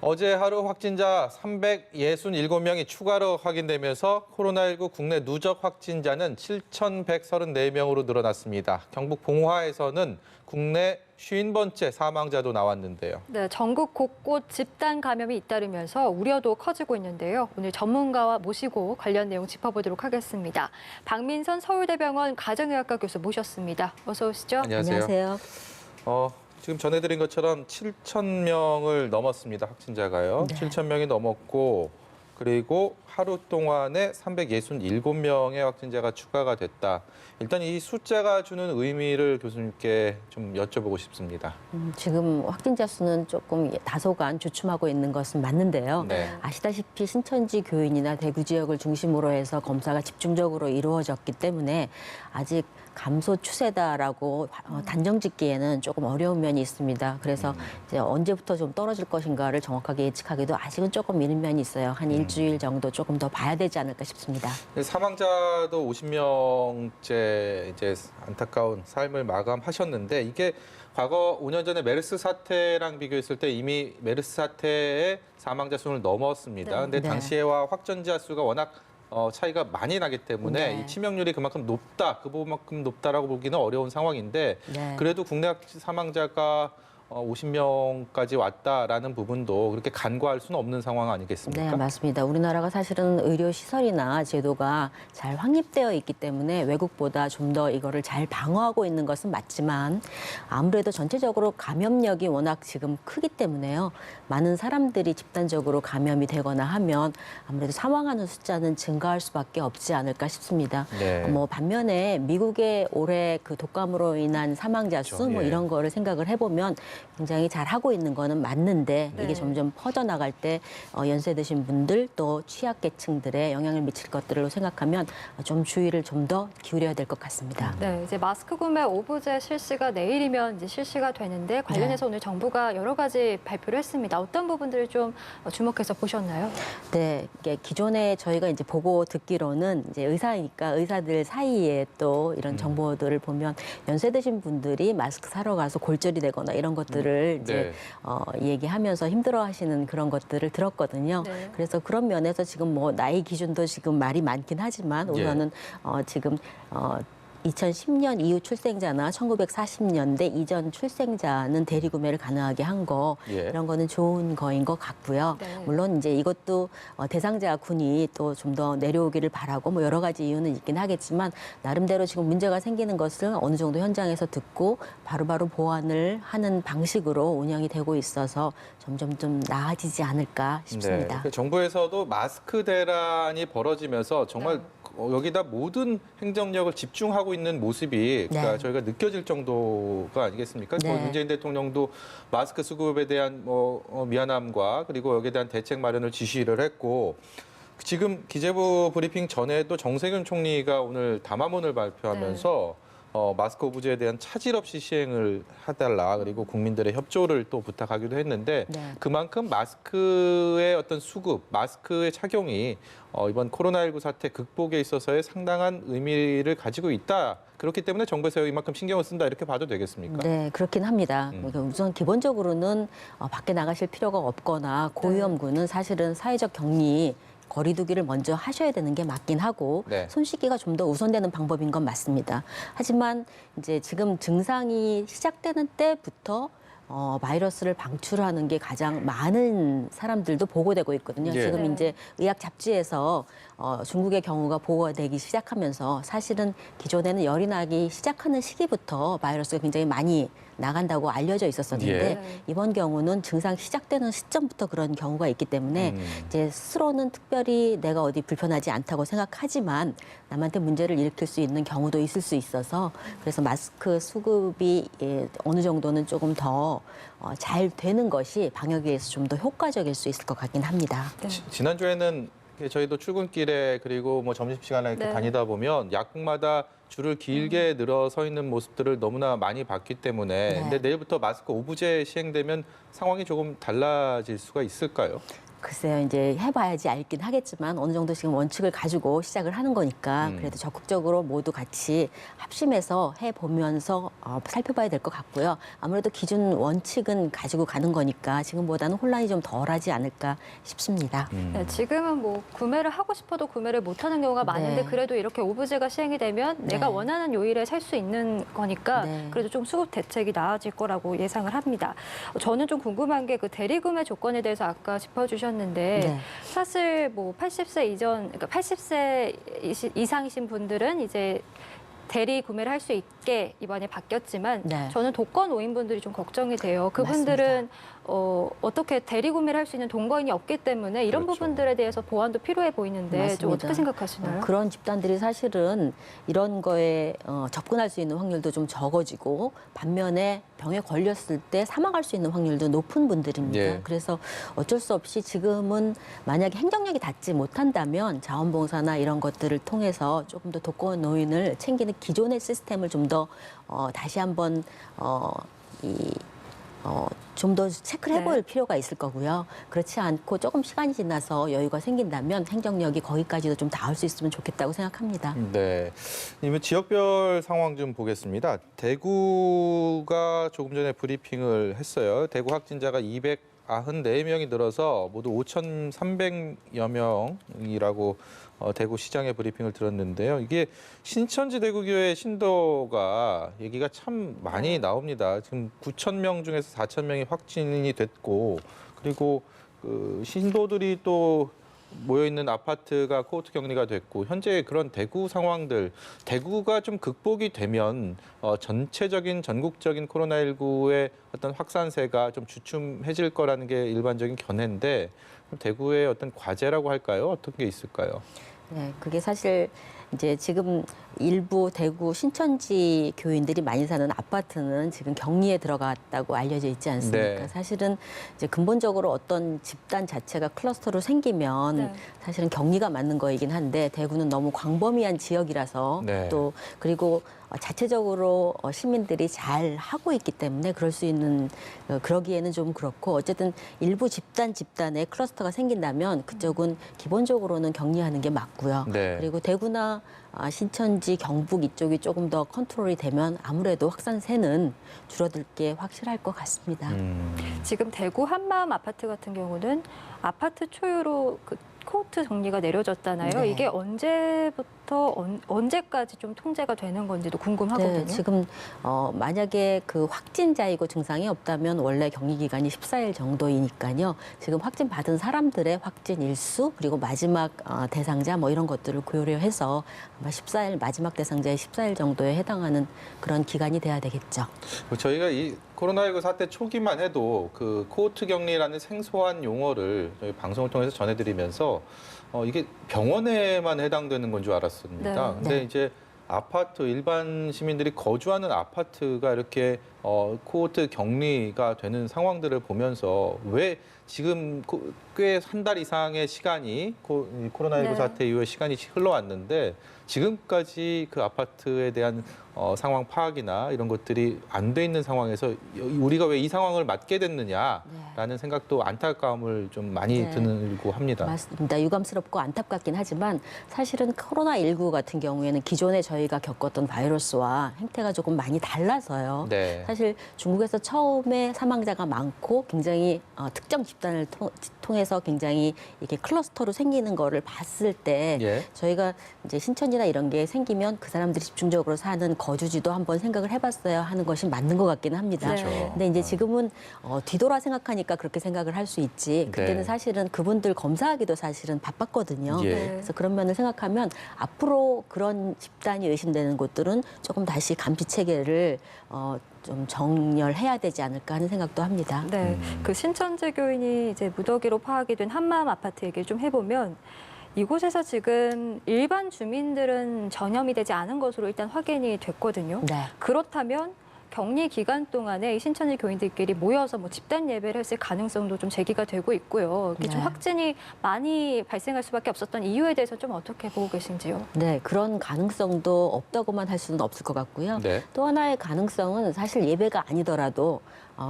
어제 하루 확진자 367명이 추가로 확인되면서 코로나19 국내 누적 확진자는 7,134명으로 늘어났습니다. 경북 봉화에서는 국내 50번째 사망자도 나왔는데요. 네, 전국 곳곳 집단 감염이 잇따르면서 우려도 커지고 있는데요. 오늘 전문가와 모시고 관련 내용 짚어보도록 하겠습니다. 박민선 서울대병원 가정의학과 교수 모셨습니다. 어서 오시죠. 안녕하세요. 지금 전해드린 것처럼 7,000명을 넘었습니다. 확진자가요. 네. 7,000명이 넘었고 그리고 하루 동안에 367명의 확진자가 추가가 됐다. 일단 이 숫자가 주는 의미를 교수님께 좀 여쭤보고 싶습니다. 지금 확진자 수는 조금 다소간 주춤하고 있는 것은 맞는데요. 네. 아시다시피 신천지 교인이나 대구 지역을 중심으로 해서 검사가 집중적으로 이루어졌기 때문에 아직 감소 추세다라고 단정짓기에는 조금 어려운 면이 있습니다. 그래서 이제 언제부터 좀 떨어질 것인가를 정확하게 예측하기도 아직은 조금 미는 면이 있어요. 한 일주일 정도 조금 더 봐야 되지 않을까 싶습니다. 사망자도 50명째 이제 안타까운 삶을 마감하셨는데 이게 과거 5년 전에 메르스 사태랑 비교했을 때 이미 메르스 사태의 사망자 수를 넘었습니다. 네. 근데 네. 당시에와 확진자 수가 워낙 차이가 많이 나기 때문에 네. 이 치명률이 그만큼 높다, 그만큼 높다라고 보기는 어려운 상황인데 네. 그래도 국내 사망자가 50명까지 왔다라는 부분도 그렇게 간과할 수는 없는 상황 아니겠습니까? 네, 맞습니다. 우리나라가 사실은 의료시설이나 제도가 잘 확립되어 있기 때문에 외국보다 좀 더 이거를 잘 방어하고 있는 것은 맞지만 아무래도 전체적으로 감염력이 워낙 지금 크기 때문에요. 많은 사람들이 집단적으로 감염이 되거나 하면 아무래도 사망하는 숫자는 증가할 수밖에 없지 않을까 싶습니다. 네. 반면에 미국의 올해 그 독감으로 인한 사망자 수 그렇죠. 예. 이런 거를 생각을 해보면 굉장히 잘 하고 있는 거는 맞는데 네. 이게 점점 퍼져나갈 때 연세 드신 분들 또 취약계층들에 영향을 미칠 것들로 생각하면 좀 주의를 좀 더 기울여야 될 것 같습니다. 네, 이제 마스크 구매 오부제 실시가 내일이면 이제 실시가 되는데 관련해서 오늘 정부가 여러 가지 발표를 했습니다. 어떤 부분들을 좀 주목해서 보셨나요? 네, 이게 기존에 저희가 이제 보고 듣기로는 이제 의사니까 의사들 사이에 또 이런 정보들을 보면 연세 드신 분들이 마스크 사러 가서 골절이 되거나 이런 것들을 이제 얘기하면서 힘들어하시는 그런 것들을 들었거든요. 네. 그래서 그런 면에서 지금 뭐 나이 기준도 지금 말이 많긴 하지만 우선은 지금 2010년 이후 출생자나 1940년대 이전 출생자는 대리구매를 가능하게 한 거 이런 거는 좋은 거인 것 같고요. 네. 물론 이제 이것도 대상자 군이 또 좀 더 내려오기를 바라고 뭐 여러 가지 이유는 있긴 하겠지만 나름대로 지금 문제가 생기는 것을 어느 정도 현장에서 듣고 바로바로 보완을 하는 방식으로 운영이 되고 있어서 점점 좀 나아지지 않을까 싶습니다. 네. 정부에서도 마스크 대란이 벌어지면서 정말 여기다 모든 행정력을 집중하고 있는 모습이 그러니까 네. 저희가 느껴질 정도가 아니겠습니까? 네. 문재인 대통령도 마스크 수급에 대한 미안함과 그리고 여기에 대한 대책 마련을 지시를 했고 지금 기재부 브리핑 전에도 정세균 총리가 오늘 담화문을 발표하면서 마스크 오부제에 대한 차질 없이 시행을 해달라 그리고 국민들의 협조를 또 부탁하기도 했는데 네. 그만큼 마스크의 어떤 수급, 마스크의 착용이 이번 코로나19 사태 극복에 있어서의 상당한 의미를 가지고 있다. 그렇기 때문에 정부에서 이만큼 신경을 쓴다 이렇게 봐도 되겠습니까? 네, 그렇긴 합니다. 우선 기본적으로는 밖에 나가실 필요가 없거나 고위험군은 사실은 사회적 격리 거리 두기를 먼저 하셔야 되는 게 맞긴 하고 네. 손 씻기가 좀 더 우선되는 방법인 건 맞습니다. 하지만 이제 지금 증상이 시작되는 때부터 바이러스를 방출하는 게 가장 많은 사람들도 보고되고 있거든요. 예. 지금 네. 이제 의학 잡지에서 중국의 경우가 보고가 되기 시작하면서 사실은 기존에는 열이 나기 시작하는 시기부터 바이러스가 굉장히 많이 나간다고 알려져 있었었는데 예. 이번 경우는 증상 시작되는 시점부터 그런 경우가 있기 때문에 이제 스스로는 특별히 내가 어디 불편하지 않다고 생각하지만 남한테 문제를 일으킬 수 있는 경우도 있을 수 있어서 그래서 마스크 수급이 어느 정도는 조금 더 잘 되는 것이 방역에 의해서 좀 더 효과적일 수 있을 것 같긴 합니다. 네. 지난주에는 저희도 출근길에 그리고 뭐 점심시간에 이렇게 네. 다니다 보면 약국마다 줄을 길게 늘어서 있는 모습들을 너무나 많이 봤기 때문에 네. 근데 내일부터 마스크 오부제 시행되면 상황이 조금 달라질 수가 있을까요? 글쎄요, 이제 해봐야지 알긴 하겠지만 어느 정도 지금 원칙을 가지고 시작을 하는 거니까 그래도 적극적으로 모두 같이 합심해서 해보면서 살펴봐야 될 것 같고요. 아무래도 기준 원칙은 가지고 가는 거니까 지금보다는 혼란이 좀 덜하지 않을까 싶습니다. 네, 지금은 뭐 구매를 하고 싶어도 구매를 못하는 경우가 많은데 네. 그래도 이렇게 오브제가 시행이 되면 내가 네. 원하는 요일에 살 수 있는 거니까 네. 그래도 좀 수급 대책이 나아질 거라고 예상을 합니다. 저는 좀 궁금한 게 그 대리구매 조건에 대해서 아까 짚어주셨는데 네. 사실 뭐 80세 이전, 그러니까 80세 이상이신 분들은 이제 대리 구매를 할 수 있게 이번에 바뀌었지만 네. 저는 독거 노인분들이 좀 걱정이 돼요. 그분들은 어떻게 대리 구매를 할 수 있는 동거인이 없기 때문에 이런 그렇죠. 부분들에 대해서 보완도 필요해 보이는데 좀 맞습니다. 어떻게 생각하시나요? 그런 집단들이 사실은 이런 거에 접근할 수 있는 확률도 좀 적어지고 반면에 병에 걸렸을 때 사망할 수 있는 확률도 높은 분들입니다. 예. 그래서 어쩔 수 없이 지금은 만약에 행정력이 닿지 못한다면 자원봉사나 이런 것들을 통해서 조금 더 독거 노인을 챙기는 기존의 시스템을 좀 더 다시 한번 좀 더 체크를 해볼 네. 필요가 있을 거고요. 그렇지 않고 조금 시간이 지나서 여유가 생긴다면 행정력이 거기까지도 좀 닿을 수 있으면 좋겠다고 생각합니다. 네. 이번 지역별 상황 좀 보겠습니다. 대구가 조금 전에 브리핑을 했어요. 대구 확진자가 294명이 늘어서 모두 5,300여 명이라고 대구 시장의 브리핑을 들었는데요. 이게 신천지 대구교회 신도가 얘기가 참 많이 나옵니다. 지금 9,000명 중에서 4,000명이 확진이 됐고 그리고 그 신도들이 또 모여 있는 아파트가 코호트 격리가 됐고 현재 그런 대구 상황들 대구가 좀 극복이 되면 전체적인 전국적인 코로나19의 어떤 확산세가 좀 주춤해질 거라는 게 일반적인 견해인데 대구의 어떤 과제라고 할까요? 어떤 게 있을까요? 네, 그게 사실 이제 지금 일부 대구 신천지 교인들이 많이 사는 아파트는 지금 격리에 들어갔다고 알려져 있지 않습니까? 네. 사실은 이제 근본적으로 어떤 집단 자체가 클러스터로 생기면 네. 사실은 격리가 맞는 거이긴 한데 대구는 너무 광범위한 지역이라서 네. 또 그리고 자체적으로 시민들이 잘 하고 있기 때문에 그럴 수 있는 그러기에는 좀 그렇고 어쨌든 일부 집단의 클러스터가 생긴다면 그쪽은 기본적으로는 격리하는 게 맞고요. 네. 그리고 대구나 신천지, 경북 이쪽이 조금 더 컨트롤이 되면 아무래도 확산세는 줄어들 게 확실할 것 같습니다. 지금 대구 한마음 아파트 같은 경우는 아파트 초유로 그 코호트 정리가 내려졌잖아요. 네. 이게 언제부터 언제까지 좀 통제가 되는 건지도 궁금하거든요. 네, 지금 만약에 그 확진자이고 증상이 없다면 원래 격리 기간이 14일 정도이니까요. 지금 확진 받은 사람들의 확진 일수 그리고 마지막 대상자 뭐 이런 것들을 고려해서 아마 14일 마지막 대상자의 14일 정도에 해당하는 그런 기간이 돼야 되겠죠. 저희가 이 코로나19 사태 초기만 해도 그 코호트 격리라는 생소한 용어를 저희 방송을 통해서 전해드리면서 이게 병원에만 해당되는 건 줄 알았습니다. 네. 근데 네. 이제 아파트 일반 시민들이 거주하는 아파트가 이렇게 코호트 격리가 되는 상황들을 보면서 왜 지금 꽤 한 달 이상의 시간이 코로나19 네. 사태 이후에 시간이 흘러왔는데 지금까지 그 아파트에 대한 상황 파악이나 이런 것들이 안 돼 있는 상황에서 우리가 왜 이 상황을 맞게 됐느냐라는 생각도 안타까움을 좀 많이 네. 들고 합니다. 맞습니다. 유감스럽고 안타깝긴 하지만 사실은 코로나19 같은 경우에는 기존에 저희가 겪었던 바이러스와 행태가 조금 많이 달라서요. 네. 사실 중국에서 처음에 사망자가 많고 굉장히 특정 집단을 통해서 굉장히 이게 클러스터로 생기는 거를 봤을 때 예. 저희가 이제 신천지나 이런 게 생기면 그 사람들이 집중적으로 사는 거주지도 한번 생각을 해봤어야 하는 것이 맞는 것 같기는 합니다. 그렇죠. 근데 이제 지금은 뒤돌아 생각하니까 그렇게 생각을 할 수 있지. 그때는 네. 사실은 그분들 검사하기도 사실은 바빴거든요. 예. 그래서 그런 면을 생각하면 앞으로 그런 집단이 의심되는 곳들은 조금 다시 감시 체계를 좀 정렬해야 되지 않을까 하는 생각도 합니다. 네, 그 신천지 교인이 이제 무더기로 파악이 된 한마음 아파트 얘기를 좀 해보면 이곳에서 지금 일반 주민들은 전염이 되지 않은 것으로 일단 확인이 됐거든요. 네. 그렇다면 격리 기간 동안에 이 신천지 교인들끼리 모여서 뭐 집단 예배를 했을 가능성도 좀 제기가 되고 있고요. 이게 좀 네. 확진이 많이 발생할 수밖에 없었던 이유에 대해서 좀 어떻게 보고 계신지요? 네, 그런 가능성도 없다고만 할 수는 없을 것 같고요. 네. 또 하나의 가능성은 사실 예배가 아니더라도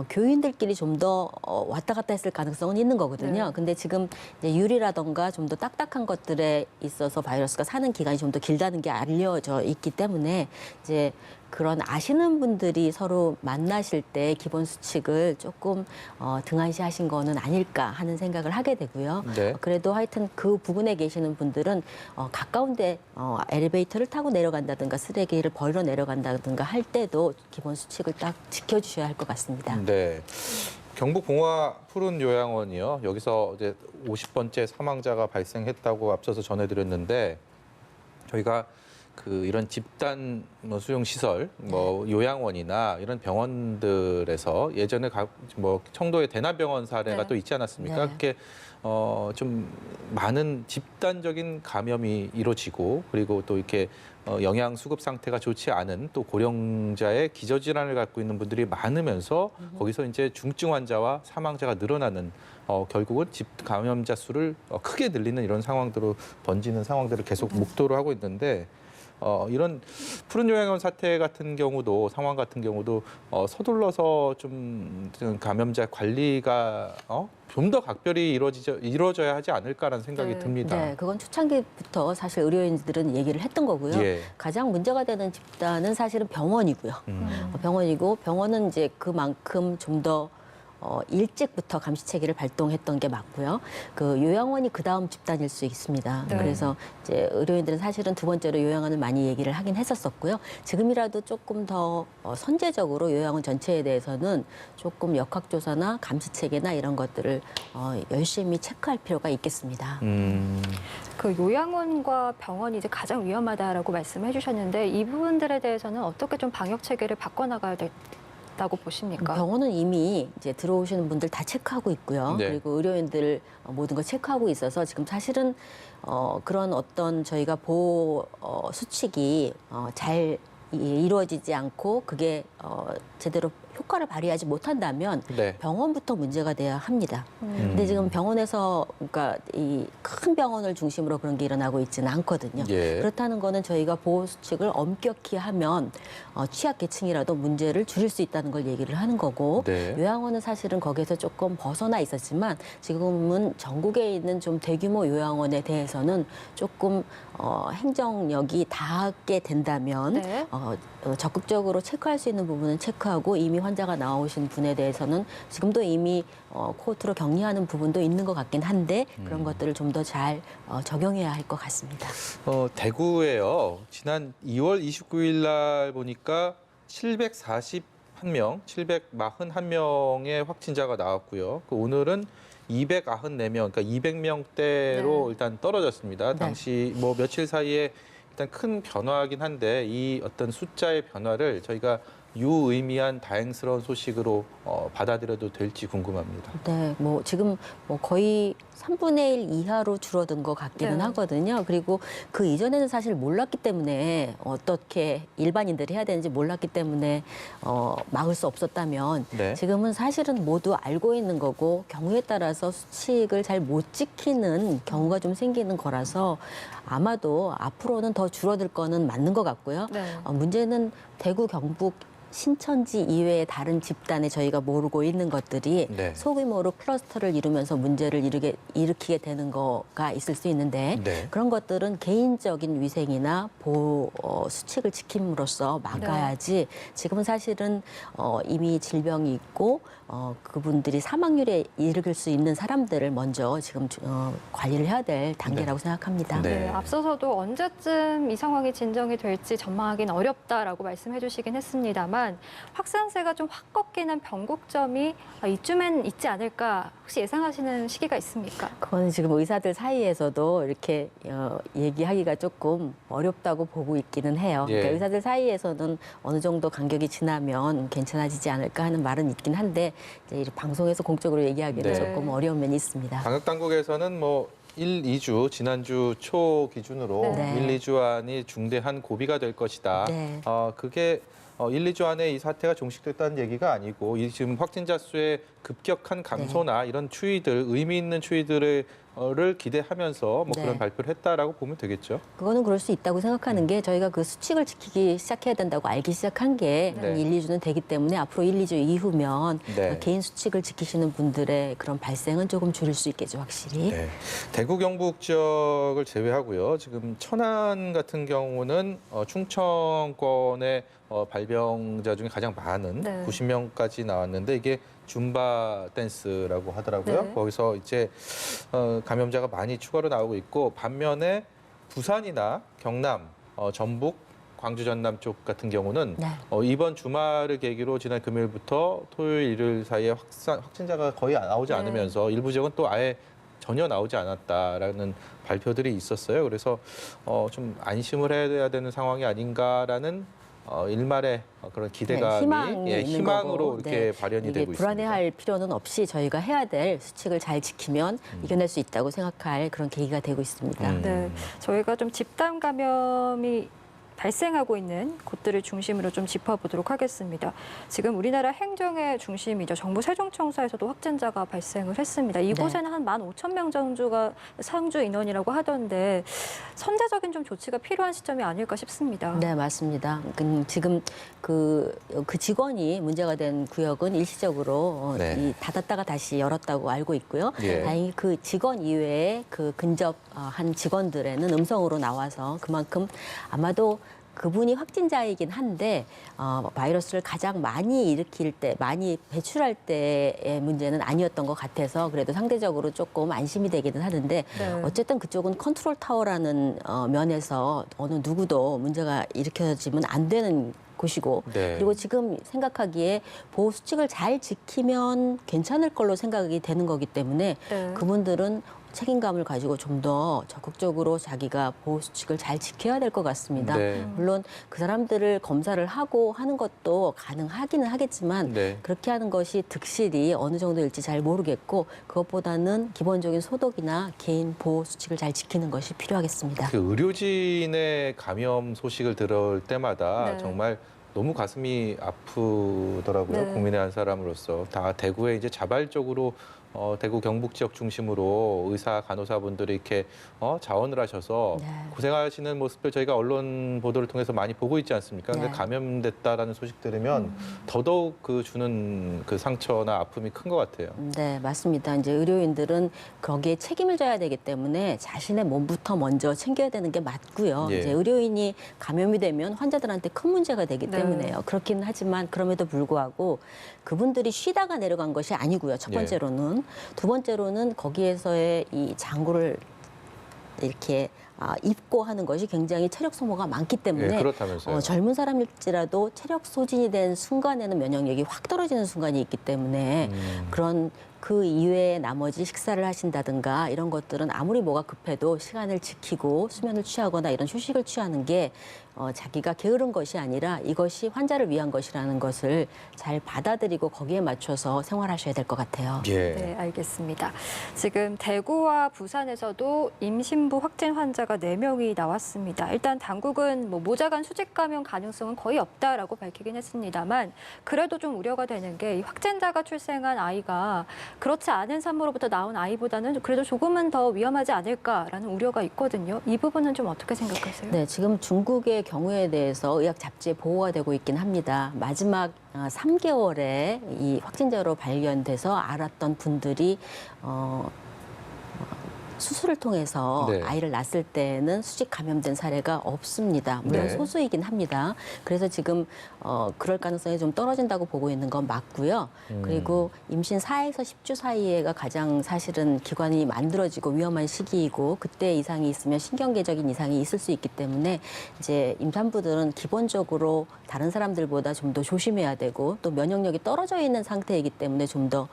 교인들끼리 좀 더 왔다 갔다 했을 가능성은 있는 거거든요. 네. 근데 지금 이제 유리라던가 좀 더 딱딱한 것들에 있어서 바이러스가 사는 기간이 좀 더 길다는 게 알려져 있기 때문에 이제 그런 아시는 분들이 서로 만나실 때 기본 수칙을 조금 등한시하신 거는 아닐까 하는 생각을 하게 되고요. 네. 그래도 하여튼 그 부근에 계시는 분들은 가까운데 엘리베이터를 타고 내려간다든가 쓰레기를 버리러 내려간다든가 할 때도 기본 수칙을 딱 지켜주셔야 할 것 같습니다. 네. 경북 봉화 푸른 요양원이요. 여기서 이제 50번째 사망자가 발생했다고 앞서서 전해드렸는데 저희가 이런 집단 수용 시설, 요양원이나 이런 병원들에서 예전에 청도의 대남병원 사례가 네. 또 있지 않았습니까? 네. 그렇게 좀 많은 집단적인 감염이 이루어지고 그리고 또 이렇게 영양 수급 상태가 좋지 않은 또 고령자의 기저질환을 갖고 있는 분들이 많으면서 거기서 이제 중증 환자와 사망자가 늘어나는 결국은 집 감염자 수를 크게 늘리는 이런 상황들로 번지는 상황들을 계속 목도를 하고 있는데 이런 푸른 요양원 사태 같은 경우도 상황 같은 경우도 서둘러서 좀 감염자 관리가 좀 더 각별히 이루어져야 하지 않을까라는 생각이 네. 듭니다. 네, 그건 초창기부터 사실 의료인들은 얘기를 했던 거고요. 예. 가장 문제가 되는 집단은 사실은 병원이고요. 병원이고 병원은 이제 그만큼 좀 더 일찍부터 감시 체계를 발동했던 게 맞고요. 그 요양원이 그 다음 집단일 수 있습니다. 네. 그래서 이제 의료인들은 사실은 두 번째로 요양원을 많이 얘기를 하긴 했었었고요. 지금이라도 조금 더 선제적으로 요양원 전체에 대해서는 조금 역학조사나 감시 체계나 이런 것들을 열심히 체크할 필요가 있겠습니다. 그 요양원과 병원이 이제 가장 위험하다라고 말씀해 주셨는데 이 부분들에 대해서는 어떻게 좀 방역 체계를 바꿔나가야 된다고 보십니까? 병원은 이미 이제 들어오시는 분들 다 체크하고 있고요. 네. 그리고 의료인들 모든 거 체크하고 있어서 지금 사실은 그런 어떤 저희가 보호 수칙이 잘 이루어지지 않고 그게 제대로 효과를 발휘하지 못한다면 네. 병원부터 문제가 돼야 합니다. 근데 지금 병원에서 그러니까 이 큰 병원을 중심으로 그런 게 일어나고 있지는 않거든요. 예. 그렇다는 거는 저희가 보호 수칙을 엄격히 하면 취약계층이라도 문제를 줄일 수 있다는 걸 얘기를 하는 거고 네. 요양원은 사실은 거기에서 조금 벗어나 있었지만 지금은 전국에 있는 좀 대규모 요양원에 대해서는 조금 행정력이 닿게 된다면 네. 적극적으로 체크할 수 있는 부분은 체크하고 이미 환자가 나오신 분에 대해서는 지금도 이미 코호트로 격리하는 부분도 있는 것 같긴 한데 그런 것들을 좀 더 잘 적용해야 할 것 같습니다. 대구에요. 지난 2월 29일 날 보니까 741명, 741명의 확진자가 나왔고요. 오늘은 294명, 그러니까 200명대로 네. 일단 떨어졌습니다. 네. 당시 며칠 사이에 일단 큰 변화이긴 한데 이 어떤 숫자의 변화를 저희가 유의미한 다행스러운 소식으로 받아들여도 될지 궁금합니다. 네, 지금 거의 3분의 1 이하로 줄어든 것 같기는 네. 하거든요. 그리고 그 이전에는 사실 몰랐기 때문에 어떻게 일반인들이 해야 되는지 몰랐기 때문에 막을 수 없었다면 네. 지금은 사실은 모두 알고 있는 거고 경우에 따라서 수칙을 잘 못 지키는 경우가 좀 생기는 거라서 아마도 앞으로는 더 줄어들 거는 맞는 것 같고요. 네. 문제는 대구, 경북, 신천지 이외의 다른 집단에 저희가 모르고 있는 것들이 네. 소규모로 클러스터를 이루면서 문제를 일으키게 되는 거가 있을 수 있는데 네. 그런 것들은 개인적인 위생이나 보호 수칙을 지킴으로써 막아야지 지금은 사실은 이미 질병이 있고 그분들이 사망률에 이르길 수 있는 사람들을 먼저 지금 관리를 해야 될 단계라고 생각합니다. 네. 네, 앞서서도 언제쯤 이 상황이 진정이 될지 전망하기는 어렵다라고 말씀해 주시긴 했습니다만 확산세가 좀 확 꺾이는 변곡점이 이쯤엔 있지 않을까 혹시 예상하시는 시기가 있습니까? 그거는 지금 의사들 사이에서도 이렇게 얘기하기가 조금 어렵다고 보고 있기는 해요. 예. 그러니까 의사들 사이에서는 어느 정도 간격이 지나면 괜찮아지지 않을까 하는 말은 있긴 한데 이제 방송에서 공적으로 얘기하기는 네. 조금 어려운 면이 있습니다. 방역 당국에서는 1, 2주 지난주 초 기준으로 네. 1, 2주 안이 중대한 고비가 될 것이다. 네. 그게 1, 2주 안에 이 사태가 종식됐다는 얘기가 아니고 지금 확진자 수의 급격한 감소나 이런 추이들, 의미 있는 추이들을 기대하면서 뭐 네. 그런 발표를 했다라고 보면 되겠죠. 그거는 그럴 수 있다고 생각하는 게 저희가 그 수칙을 지키기 시작해야 된다고 알기 시작한 게 한 네. 1, 2주는 되기 때문에 앞으로 1, 2주 이후면 네. 개인 수칙을 지키시는 분들의 그런 발생은 조금 줄일 수 있겠죠, 확실히. 네. 대구 경북 지역을 제외하고요. 지금 천안 같은 경우는 충청권의 발병자 중에 가장 많은 네. 90명까지 나왔는데 이게 줌바 댄스라고 하더라고요. 네. 거기서 이제 감염자가 많이 추가로 나오고 있고 반면에 부산이나 경남, 전북, 광주 전남 쪽 같은 경우는 네. 이번 주말을 계기로 지난 금요일부터 토요일, 일요일 사이에 확진자가 거의 나오지 네. 않으면서 일부 지역은 또 아예 전혀 나오지 않았다라는 발표들이 있었어요. 그래서 좀 안심을 해야 되는 상황이 아닌가라는 일말의 그런 기대감이 희망이 있는 희망으로 거고. 이렇게 네. 발현이 이게 되고 있습니다. 불안해할 필요는 없이 저희가 해야 될 수칙을 잘 지키면 이겨낼 수 있다고 생각할 그런 계기가 되고 있습니다. 네, 저희가 좀 집단 감염이 발생하고 있는 곳들을 중심으로 좀 짚어보도록 하겠습니다. 지금 우리나라 행정의 중심이죠. 정부 세종청사에서도 확진자가 발생을 했습니다. 이곳에는 한 15,000명 정도가 상주 인원이라고 하던데 선제적인 좀 조치가 필요한 시점이 아닐까 싶습니다. 네, 맞습니다. 지금 그 직원이 문제가 된 구역은 일시적으로 네. 이 닫았다가 다시 열었다고 알고 있고요. 예. 다행히 그 직원 이외에 그 근접한 직원들에는 음성으로 나와서 그만큼 아마도 그분이 확진자이긴 한데 바이러스를 가장 많이 일으킬 때, 많이 배출할 때의 문제는 아니었던 것 같아서 그래도 상대적으로 조금 안심이 되기는 하는데 네. 어쨌든 그쪽은 컨트롤 타워라는 면에서 어느 누구도 문제가 일으켜지면 안 되는 곳이고 네. 그리고 지금 생각하기에 보호 수칙을 잘 지키면 괜찮을 걸로 생각이 되는 거기 때문에 네. 그분들은 책임감을 가지고 좀 더 적극적으로 자기가 보호 수칙을 잘 지켜야 될 것 같습니다. 네. 물론 그 사람들을 검사를 하고 하는 것도 가능하기는 하겠지만 네. 그렇게 하는 것이 득실이 어느 정도일지 잘 모르겠고 그것보다는 기본적인 소독이나 개인 보호 수칙을 잘 지키는 것이 필요하겠습니다. 그 의료진의 감염 소식을 들을 때마다 네. 정말 너무 가슴이 아프더라고요. 네. 국민의 한 사람으로서 다 대구에 이제 자발적으로 대구 경북 지역 중심으로 의사 간호사분들이 이렇게 자원을 하셔서 네. 고생하시는 모습을 저희가 언론 보도를 통해서 많이 보고 있지 않습니까? 근데 네. 감염됐다라는 소식 들으면 더더욱 그 주는 그 상처나 아픔이 큰 것 같아요. 네, 맞습니다. 이제 의료인들은 거기에 책임을 져야 되기 때문에 자신의 몸부터 먼저 챙겨야 되는 게 맞고요. 예. 이제 의료인이 감염이 되면 환자들한테 큰 문제가 되기 네. 때문에요. 그렇긴 하지만 그럼에도 불구하고 그분들이 쉬다가 내려간 것이 아니고요. 첫 예. 번째로는. 두 번째로는 거기에서의 이 장구를 이렇게 입고 하는 것이 굉장히 체력 소모가 많기 때문에 예, 그렇다면서요. 젊은 사람일지라도 체력 소진이 된 순간에는 면역력이 확 떨어지는 순간이 있기 때문에 그런 그 이외에 나머지 식사를 하신다든가 이런 것들은 아무리 뭐가 급해도 시간을 지키고 수면을 취하거나 이런 휴식을 취하는 게 자기가 게으른 것이 아니라 이것이 환자를 위한 것이라는 것을 잘 받아들이고 거기에 맞춰서 생활하셔야 될 것 같아요. 예. 네, 알겠습니다. 지금 대구와 부산에서도 임신부 확진 환자가 4명이 나왔습니다. 일단 당국은 뭐 모자간 수직 감염 가능성은 거의 없다라고 밝히긴 했습니다만 그래도 좀 우려가 되는 게 이 확진자가 출생한 아이가 그렇지 않은 산모로부터 나온 아이보다는 그래도 조금은 더 위험하지 않을까라는 우려가 있거든요. 이 부분은 좀 어떻게 생각하세요? 네, 지금 중국의 경우에 대해서 의학 잡지에 보고가 되고 있긴 합니다. 마지막 3개월에 이 확진자로 발견돼서 알았던 분들이 수술을 통해서 네. 아이를 낳았을 때는 수직 감염된 사례가 없습니다. 물론 네. 소수이긴 합니다. 그래서 지금 그럴 가능성이 좀 떨어진다고 보고 있는 건 맞고요. 그리고 임신 4에서 10주 사이에가 가장 사실은 기관이 만들어지고 위험한 시기이고 그때 이상이 있으면 신경계적인 이상이 있을 수 있기 때문에 이제 임산부들은 기본적으로 다른 사람들보다 좀 더 조심해야 되고 또 면역력이 떨어져 있는 상태이기 때문에 좀 더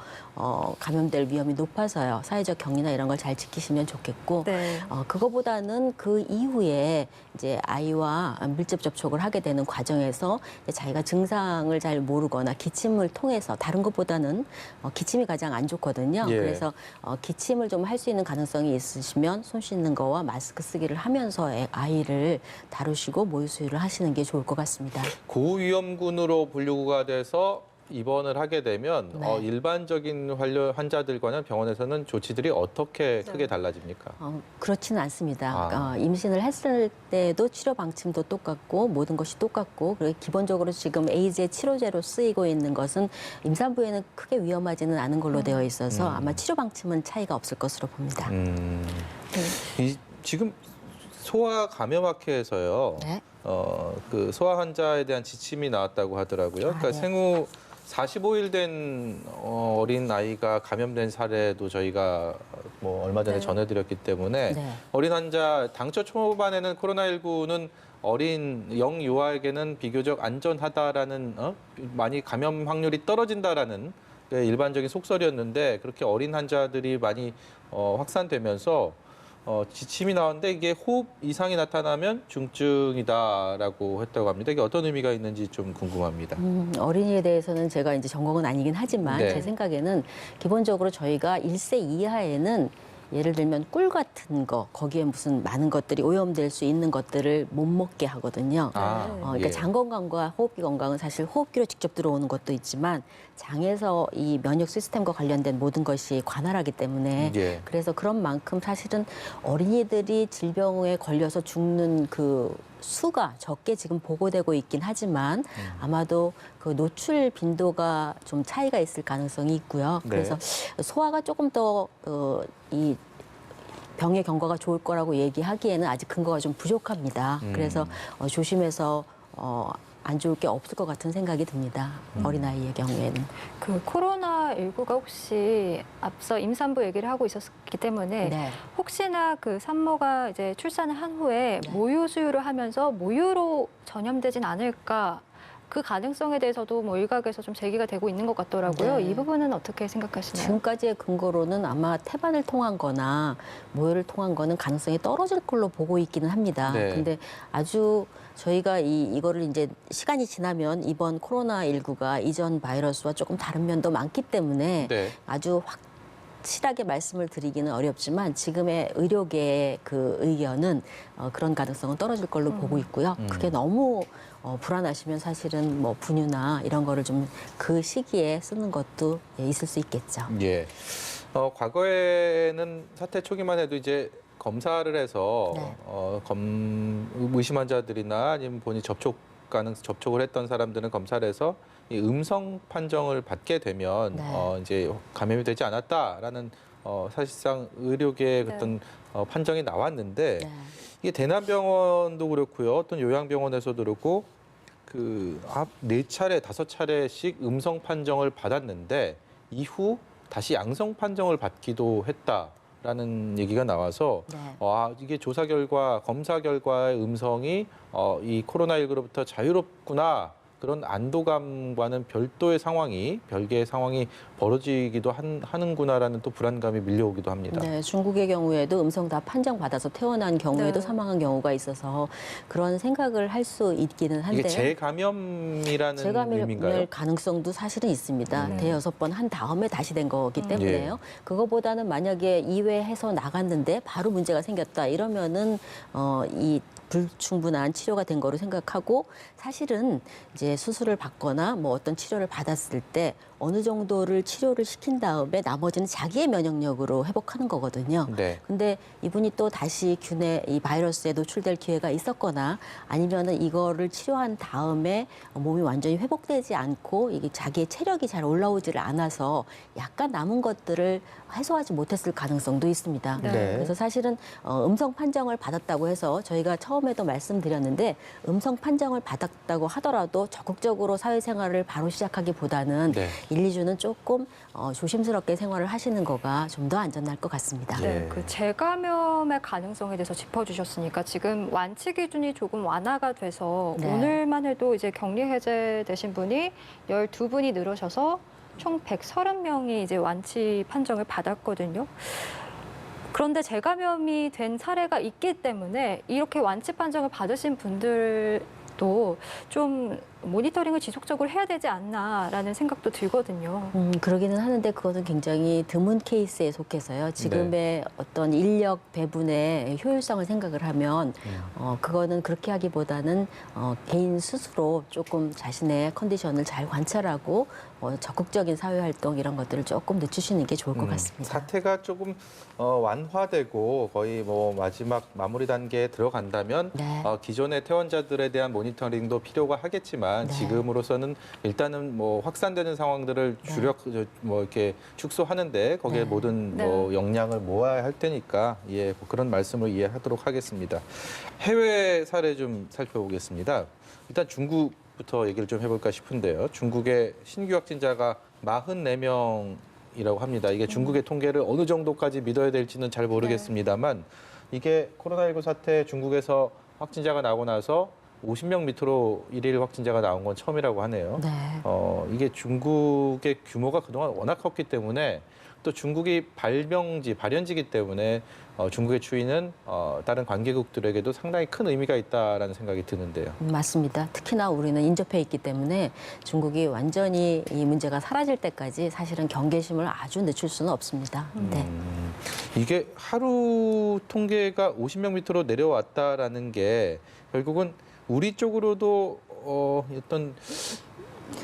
감염될 위험이 높아서요. 사회적 격리나 이런 걸 잘 지키시면 좋겠고 네. 그거보다는 그 이후에 이제 아이와 밀접 접촉을 하게 되는 과정에서 이제 자기가 증상을 잘 모르거나 기침을 통해서 다른 것보다는 기침이 가장 안 좋거든요. 예. 그래서 기침을 좀 할 수 있는 가능성이 있으시면 손 씻는 거와 마스크 쓰기를 하면서 아이를 다루시고 모유 수유를 하시는 게 좋을 것 같습니다. 고위험군으로 분류가 돼서 입원을 하게 되면 네. 일반적인 환자들과는 병원에서는 조치들이 어떻게 크게 달라집니까? 그렇지는 않습니다. 아. 임신을 했을 때도 치료 방침도 똑같고 모든 것이 똑같고 그리고 기본적으로 지금 에이즈의 치료제로 쓰이고 있는 것은 임산부에는 크게 위험하지는 않은 걸로 되어 있어서 아마 치료 방침은 차이가 없을 것으로 봅니다. 지금 소아 감염학회에서요. 네. 그 소아 환자에 대한 지침이 나왔다고 하더라고요. 그러니까 네. 생후 45일 된 어린 아이가 감염된 사례도 저희가 뭐 얼마 전에 네. 전해드렸기 때문에 네. 어린 환자 당초 초반에는 코로나19는 어린 영유아에게는 비교적 안전하다라는 많이 감염 확률이 떨어진다라는 일반적인 속설이었는데 그렇게 어린 환자들이 많이 확산되면서 지침이 나왔는데 이게 호흡 이상이 나타나면 중증이다라고 했다고 합니다. 이게 어떤 의미가 있는지 좀 궁금합니다. 어린이에 대해서는 제가 이제 전공은 아니긴 하지만 네. 제 생각에는 기본적으로 저희가 1세 이하에는 예를 들면 꿀 같은 거 거기에 무슨 많은 것들이 오염될 수 있는 것들을 못 먹게 하거든요. 그러니까 예. 장 건강과 호흡기 건강은 사실 호흡기로 직접 들어오는 것도 있지만 장에서 이 면역 시스템과 관련된 모든 것이 관할하기 때문에 예. 그래서 그런 만큼 사실은 어린이들이 질병에 걸려서 죽는 그 수가 적게 지금 보고되고 있긴 하지만 아마도 그 노출 빈도가 좀 차이가 있을 가능성이 있고요. 네. 그래서 소아가 조금 더 이 병의 경과가 좋을 거라고 얘기하기에는 아직 근거가 좀 부족합니다. 그래서 조심해서 안 좋을 게 없을 것 같은 생각이 듭니다. 어린아이의 경우에는. 그 코로나19가 혹시 앞서 임산부 얘기를 하고 있었기 때문에 네. 혹시나 그 산모가 이제 출산을 한 후에 네. 모유 수유를 하면서 모유로 전염되진 않을까 그 가능성에 대해서도 뭐 일각에서 좀 제기가 되고 있는 것 같더라고요. 네. 이 부분은 어떻게 생각하시나요? 지금까지의 근거로는 아마 태반을 통한 거나 모유를 통한 거는 가능성이 떨어질 걸로 보고 있기는 합니다. 네. 근데 아주 저희가 이거를 이제 시간이 지나면 이번 코로나19가 이전 바이러스와 조금 다른 면도 많기 때문에 네. 아주 확실하게 말씀을 드리기는 어렵지만 지금의 의료계의 그 의견은 그런 가능성은 떨어질 걸로 보고 있고요. 그게 너무 불안하시면 사실은 뭐 분유나 이런 거를 좀 그 시기에 쓰는 것도 있을 수 있겠죠. 예. 과거에는 사태 초기만 해도 이제 검사를 해서 네. 의심 환자들이나 아니면 본인 접촉을 했던 사람들은 검사를 해서 이 음성 판정을 받게 되면 네. 이제 감염이 되지 않았다라는 사실상 의료계의 네. 어떤 판정이 나왔는데 네. 이게 대남병원도 그렇고요. 어떤 요양병원에서도 그렇고 그 앞 4차례, 5차례씩 음성 판정을 받았는데 이후 다시 양성 판정을 받기도 했다라는 얘기가 나와서 네. 이게 조사 결과, 검사 결과의 음성이 이 코로나19로부터 자유롭구나. 그런 안도감과는 별개의 상황이 벌어지기도 하는구나라는 또 불안감이 밀려오기도 합니다. 네, 중국의 경우에도 음성 다 판정받아서 태어난 경우에도 네. 사망한 경우가 있어서 그런 생각을 할 수 있기는 한데요. 이게 재감염이라는 재감염 의미인가요? 가능성도 사실은 있습니다. 네. 대여섯 번 한 다음에 다시 된 거기 때문에요. 그거보다는 만약에 2회 해서 나갔는데 바로 문제가 생겼다 이러면은 이 불충분한 치료가 된 거로 생각하고 사실은 이제 수술을 받거나 뭐 어떤 치료를 받았을 때 어느 정도를 치료를 시킨 다음에 나머지는 자기의 면역력으로 회복하는 거거든요. 네. 근데 이분이 또 다시 이 바이러스에 노출될 기회가 있었거나 아니면은 이거를 치료한 다음에 몸이 완전히 회복되지 않고 이게 자기의 체력이 잘 올라오지를 않아서 약간 남은 것들을 해소하지 못했을 가능성도 있습니다. 네. 그래서 사실은 음성 판정을 받았다고 해서 저희가 처음에도 말씀드렸는데 음성 판정을 받았다고 하더라도 적극적으로 사회생활을 바로 시작하기보다는 네. 1, 2주는 조금 조심스럽게 생활을 하시는 거가 좀 더 안전할 것 같습니다. 예. 네, 그 재감염의 가능성에 대해서 짚어주셨으니까 지금 완치 기준이 조금 완화가 돼서 네. 오늘만 해도 이제 격리 해제되신 분이 12분이 늘어셔서 총 130명이 이제 완치 판정을 받았거든요. 그런데 재감염이 된 사례가 있기 때문에 이렇게 완치 판정을 받으신 분들도 좀 모니터링을 지속적으로 해야 되지 않나라는 생각도 들거든요. 그러기는 하는데 그것은 굉장히 드문 케이스에 속해서요. 지금의 어떤 인력 배분의 효율성을 생각을 하면 그거는 그렇게 하기보다는 개인 스스로 조금 자신의 컨디션을 잘 관찰하고 적극적인 사회활동 이런 것들을 조금 늦추시는 게 좋을 것 같습니다. 사태가 조금 완화되고 거의 뭐 마지막 마무리 단계에 들어간다면 네. 기존의 퇴원자들에 대한 모니터링도 필요가 하겠지만 네. 지금으로서는 일단은 뭐 확산되는 상황들을 뭐 이렇게 축소하는데 거기에 네. 모든 뭐 역량을 모아야 할 테니까 뭐 그런 말씀을 이해하도록 하겠습니다. 해외 사례 좀 살펴보겠습니다. 일단 중국부터 얘기를 좀 해볼까 싶은데요. 중국의 신규 확진자가 44명이라고 합니다. 이게 중국의 통계를 어느 정도까지 믿어야 될지는 잘 모르겠습니다만 이게 코로나19 사태 중국에서 확진자가 나고 나서 50명 밑으로 일일 확진자가 나온 건 처음이라고 하네요. 네. 이게 중국의 규모가 그동안 워낙 컸기 때문에 또 중국이 발연지기 때문에 중국의 추이는 다른 관계국들에게도 상당히 큰 의미가 있다라는 생각이 드는데요. 맞습니다. 특히나 우리는 인접해 있기 때문에 중국이 완전히 이 문제가 사라질 때까지 사실은 경계심을 아주 늦출 수는 없습니다. 네. 이게 하루 통계가 50명 밑으로 내려왔다라는 게 결국은 우리 쪽으로도 어떤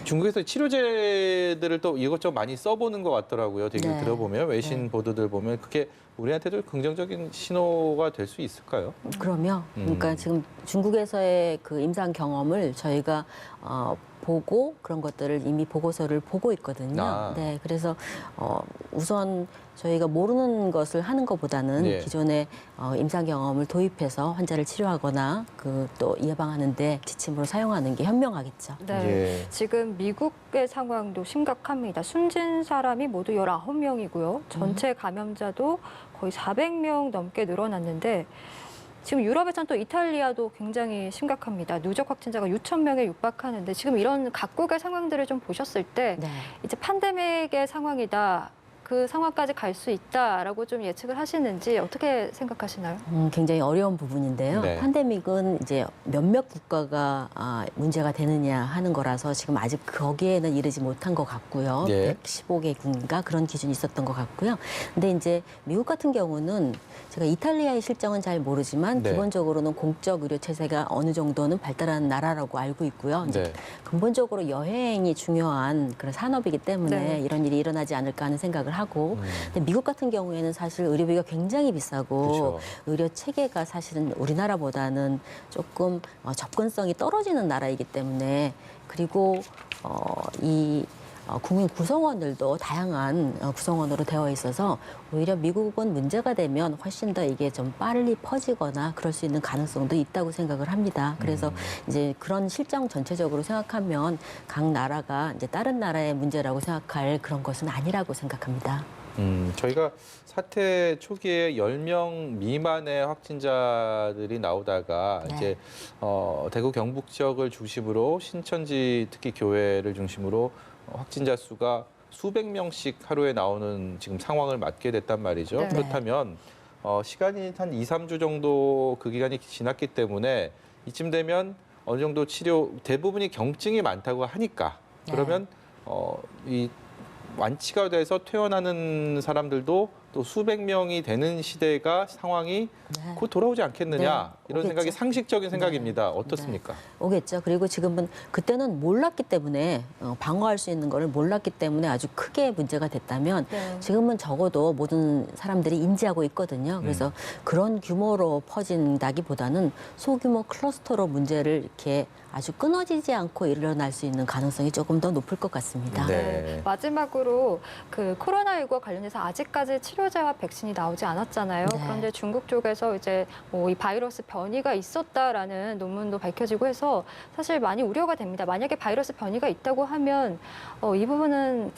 중국에서 치료제들을 또 이것저것 많이 써보는 것 같더라고요. 되게 네. 들어보면 외신 보도들 보면 그게 우리한테도 긍정적인 신호가 될 수 있을까요? 그럼요. 그러니까 지금 중국에서의 그 임상 경험을 저희가 보고 그런 것들을 이미 보고서를 보고 있거든요. 네, 그래서 우선 저희가 모르는 것을 하는 것보다는 네. 기존의 임상 경험을 도입해서 환자를 치료하거나 또 예방하는데 지침으로 사용하는 게 현명하겠죠. 네. 예. 지금 미국의 상황도 심각합니다. 숨진 사람이 모두 19명이고요. 전체 감염자도 거의 400명 넘게 늘어났는데 지금 유럽에선 또 이탈리아도 굉장히 심각합니다. 누적 확진자가 6천 명에 육박하는데 지금 이런 각국의 상황들을 좀 보셨을 때 네. 이제 팬데믹의 상황이다. 그 상황까지 갈 수 있다라고 좀 예측을 하시는지 어떻게 생각하시나요? 굉장히 어려운 부분인데요. 네. 팬데믹은 이제 몇몇 국가가 문제가 되느냐 하는 거라서 지금 아직 거기에는 이르지 못한 것 같고요. 네. 115개국인가 그런 기준이 있었던 것 같고요. 근데 이제 미국 같은 경우는 제가 이탈리아의 실정은 잘 모르지만 네. 기본적으로는 공적 의료 체제가 어느 정도는 발달한 나라라고 알고 있고요. 이제 네. 근본적으로 여행이 중요한 그런 산업이기 때문에 네. 이런 일이 일어나지 않을까 하는 생각을 하고 근데 미국 같은 경우에는 사실 의료비가 굉장히 비싸고 그렇죠. 의료 체계가 사실은 우리나라보다는 조금 접근성이 떨어지는 나라이기 때문에 그리고 이 국민 구성원들도 다양한 구성원으로 되어 있어서 오히려 미국은 문제가 되면 훨씬 더 이게 좀 빨리 퍼지거나 그럴 수 있는 가능성도 있다고 생각을 합니다. 그래서 이제 그런 실정 전체적으로 생각하면 각 나라가 이제 다른 나라의 문제라고 생각할 그런 것은 아니라고 생각합니다. 저희가 사태 초기에 10명 미만의 확진자들이 나오다가 네. 이제 대구 경북 지역을 중심으로 신천지 특히 교회를 중심으로 확진자 수가 수백 명씩 하루에 나오는 지금 상황을 맞게 됐단 말이죠. 네. 그렇다면 시간이 한 2, 3주 정도 그 기간이 지났기 때문에 이쯤 되면 어느 정도 치료 대부분이 경증이 많다고 하니까 그러면 이 완치가 돼서 퇴원하는 사람들도 또 수백 명이 되는 시대가 상황이 네. 곧 돌아오지 않겠느냐 네, 이런 오겠죠. 생각이 상식적인 생각입니다. 어떻습니까? 오겠죠. 그리고 지금은 그때는 몰랐기 때문에 방어할 수 있는 거를 몰랐기 때문에 아주 크게 문제가 됐다면 네. 지금은 적어도 모든 사람들이 인지하고 있거든요. 그래서 그런 규모로 퍼진다기보다는 소규모 클러스터로 문제를 이렇게 아주 끊어지지 않고 일어날 수 있는 가능성이 조금 더 높을 것 같습니다. 네. 마지막으로 그 코로나19와 관련해서 아직까지 치료제와 백신이 나오지 않았잖아요. 네. 그런데 중국 쪽에서 이제 뭐 이 바이러스 변이가 있었다라는 논문도 밝혀지고 해서 사실 많이 우려가 됩니다. 만약에 바이러스 변이가 있다고 하면 이 부분은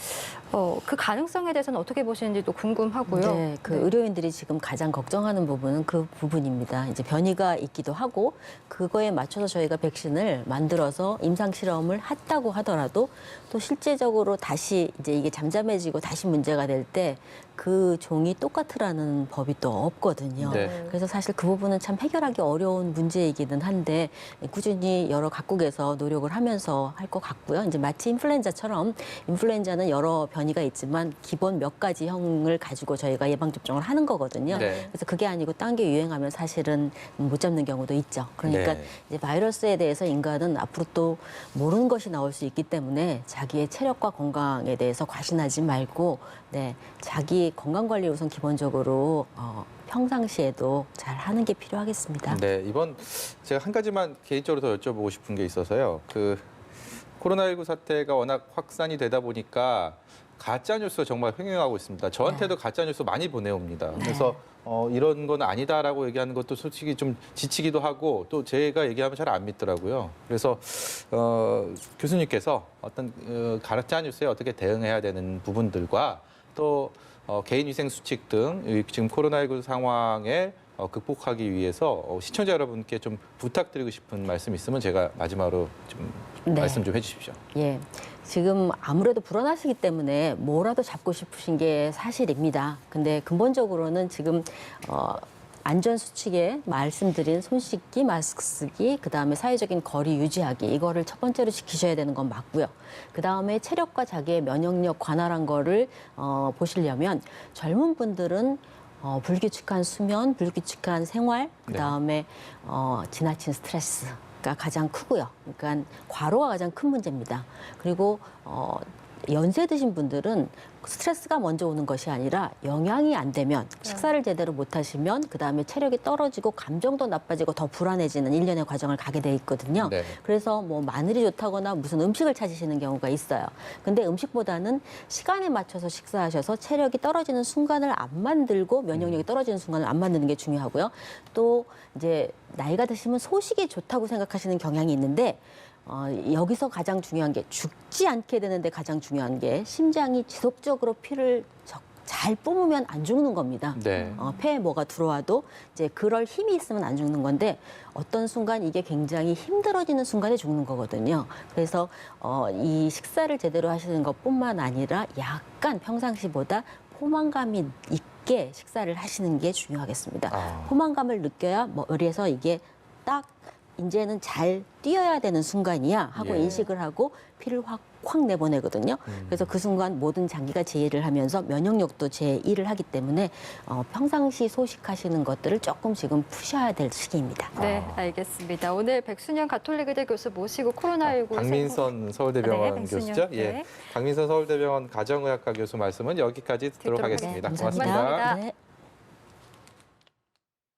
그 가능성에 대해서는 어떻게 보시는지도 궁금하고요. 네, 그 의료인들이 지금 가장 걱정하는 부분은 그 부분입니다. 이제 변이가 있기도 하고 그거에 맞춰서 저희가 백신을 만들어서 임상 실험을 했다고 하더라도 또 실제적으로 다시 이제 이게 잠잠해지고 다시 문제가 될 때 그 종이 똑같으라는 법이 또 없거든요. 네. 그래서 사실 그 부분은 참 해결하기 어려운 문제이기는 한데 꾸준히 여러 각국에서 노력을 하면서 할 것 같고요. 이제 마치 인플루엔자처럼 인플루엔자는 여러 변이가 있지만 기본 몇 가지 형을 가지고 저희가 예방접종을 하는 거거든요. 네. 그래서 그게 아니고 딴 게 유행하면 사실은 못 잡는 경우도 있죠. 그러니까 네. 이제 바이러스에 대해서 인간은 앞으로 또 모르는 것이 나올 수 있기 때문에 자기의 체력과 건강에 대해서 과신하지 말고 네, 자기 건강 관리 우선 기본적으로 평상시에도 잘 하는 게 필요하겠습니다. 네, 이번 제가 한 가지만 개인적으로 더 여쭤보고 싶은 게 있어서요. 그 코로나19 사태가 워낙 확산이 되다 보니까 가짜 뉴스가 정말 횡행하고 있습니다. 저한테도 가짜 뉴스 많이 보내옵니다. 그래서 이런 건 아니다라고 얘기하는 것도 솔직히 좀 지치기도 하고 또 제가 얘기하면 잘 안 믿더라고요. 그래서 교수님께서 어떤 가짜 뉴스에 어떻게 대응해야 되는 부분들과 또 개인위생 수칙 등 지금 코로나19 상황에 극복하기 위해서 시청자 여러분께 좀 부탁드리고 싶은 말씀 있으면 제가 마지막으로 좀 네. 말씀 좀 해주십시오. 예. 지금 아무래도 불안하시기 때문에 뭐라도 잡고 싶으신 게 사실입니다. 근데 근본적으로는 지금 안전 수칙에 말씀드린 손 씻기, 마스크 쓰기, 그다음에 사회적인 거리 유지하기 이거를 첫 번째로 지키셔야 되는 건 맞고요. 그다음에 체력과 자기의 면역력 관할한 거를 보시려면 젊은 분들은 불규칙한 수면, 불규칙한 생활, 그다음에 지나친 스트레스가 가장 크고요. 그러니까 과로가 가장 큰 문제입니다. 그리고 연세 드신 분들은 스트레스가 먼저 오는 것이 아니라 영양이 안 되면 식사를 제대로 못 하시면 그다음에 체력이 떨어지고 감정도 나빠지고 더 불안해지는 일련의 과정을 가게 돼 있거든요. 네. 그래서 뭐 마늘이 좋다거나 무슨 음식을 찾으시는 경우가 있어요. 근데 음식보다는 시간에 맞춰서 식사하셔서 체력이 떨어지는 순간을 안 만들고 면역력이 떨어지는 순간을 안 만드는 게 중요하고요. 또 이제 나이가 드시면 소식이 좋다고 생각하시는 경향이 있는데 여기서 가장 중요한 게 죽지 않게 되는데 가장 중요한 게 심장이 지속적으로 피를 잘 뿜으면 안 죽는 겁니다. 네. 폐에 뭐가 들어와도 이제 그럴 힘이 있으면 안 죽는 건데 어떤 순간 이게 굉장히 힘들어지는 순간에 죽는 거거든요. 그래서 이 식사를 제대로 하시는 것뿐만 아니라 약간 평상시보다 포만감이 있게 식사를 하시는 게 중요하겠습니다. 포만감을 느껴야 머리에서 이게 딱 이제는 잘 뛰어야 되는 순간이야 하고 예. 인식을 하고 피를 확 내보내거든요. 그래서 그 순간 모든 장기가 제1을 하면서 면역력도 제1을 하기 때문에 평상시 소식하시는 것들을 조금 지금 푸셔야 될 시기입니다. 네, 알겠습니다. 오늘 백순영 가톨릭의대 교수 모시고 코로나19 박민선 서울대병원 네, 백순영. 교수죠? 예. 네. 박민선 서울대병원 가정의학과 교수 말씀은 여기까지 듣도록 듣도록 하겠습니다. 네, 감사합니다. 고맙습니다. 네.